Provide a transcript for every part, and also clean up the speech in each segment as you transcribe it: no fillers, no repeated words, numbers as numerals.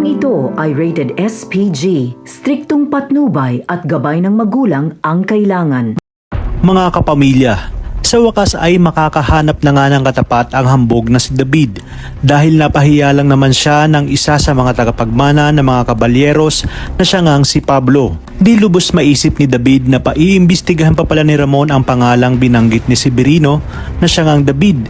Programang ito ay rated SPG, striktong patnubay at gabay ng magulang ang kailangan. Mga kapamilya, sa wakas ay makakahanap na nga ng katapat ang hambog na si David dahil napahiya lang naman siya ng isa sa mga tagapagmana ng mga kabalyeros na siya ngang si Pablo. Di lubos maisip ni David na paiimbestigahan pa pala ni Ramon ang pangalang binanggit ni Severino na siya ngang David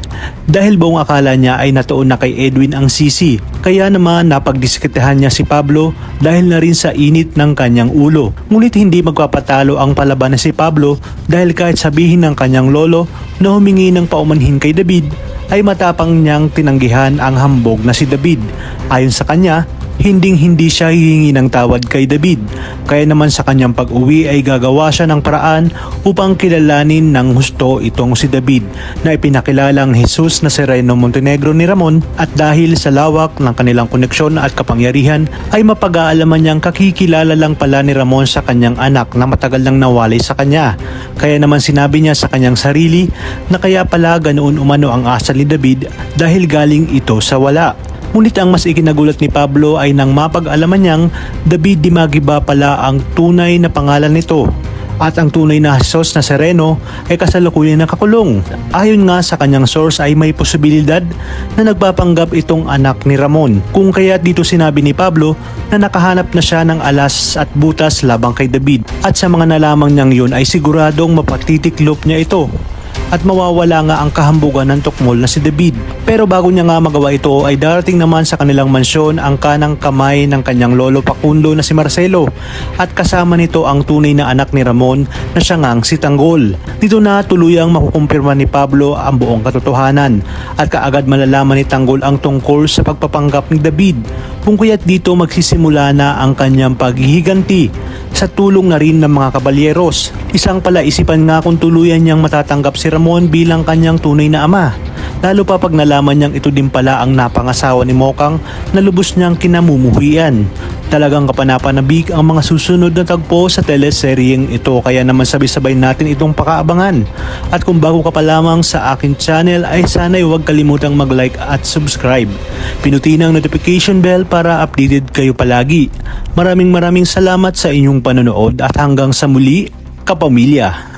dahil buong akala niya ay natuon na kay Edwin ang sisi. Kaya naman napagdiskutehan niya si Pablo dahil na rin sa init ng kanyang ulo. Ngunit hindi magpapatalo ang palaban na si Pablo dahil kahit sabihin ng kanyang lolo na humingi ng paumanhin kay David ay matapang niyang tinanggihan ang hambog na si David. Ayon sa kanya, hindi siya hihingi ng tawad kay David. Kaya naman sa kanyang pag-uwi ay gagawa siya ng paraan upang kilalanin ng husto itong si David na ipinakilalang Jesus Nazareno Montenegro ni Ramon at dahil sa lawak ng kanilang koneksyon at kapangyarihan ay mapag-aalaman niyang kakikilala lang pala ni Ramon sa kanyang anak na matagal nang nawalay sa kanya. Kaya naman sinabi niya sa kanyang sarili na kaya pala ganoon umano ang asal ni David dahil galing ito sa wala. Ngunit ang mas ikinagulat ni Pablo ay nang mapag-alaman niyang David Dimagiba pala ang tunay na pangalan nito at ang tunay na Jesus Nazareno ay kasalukuyan nakakulong. Ayon nga sa kanyang source ay may posibilidad na nagpapanggap itong anak ni Ramon kung kaya dito sinabi ni Pablo na nakahanap na siya ng alas at butas labang kay David at sa mga nalaman niyang yun ay siguradong mapatitiklop niya ito at mawawala nga ang kahambugan ng tukmol na si David. Pero bago niya nga magawa ito ay darating naman sa kanilang mansyon ang kanang kamay ng kanyang lolo Pakundo na si Marcelo at kasama nito ang tunay na anak ni Ramon na siya ngang si Tanggol. Dito na tuluyang makukumpirma ni Pablo ang buong katotohanan at kaagad malalaman ni Tanggol ang tungkol sa pagpapanggap ni David kung kaya't dito magsisimula na ang kanyang paghihiganti sa tulong na rin ng mga kabalyeros. Isang palaisipan nga kung tuluyan niyang matatanggap si Ramon bilang kanyang tunay na ama. Lalo pa pag nalaman niyang ito din pala ang napangasawa ni Mokang na lubos niyang kinamumuhian. Talagang kapanapanabik ang mga susunod na tagpo sa teleseryeng ito kaya naman sabay-sabay natin itong pakaabangan. At kung bago ka pa lamang sa akin channel ay sana'y huwag kalimutang mag-like at subscribe. Pinutin ang notification bell para updated kayo palagi. Maraming salamat sa inyong panonood at hanggang sa muli, kapamilya.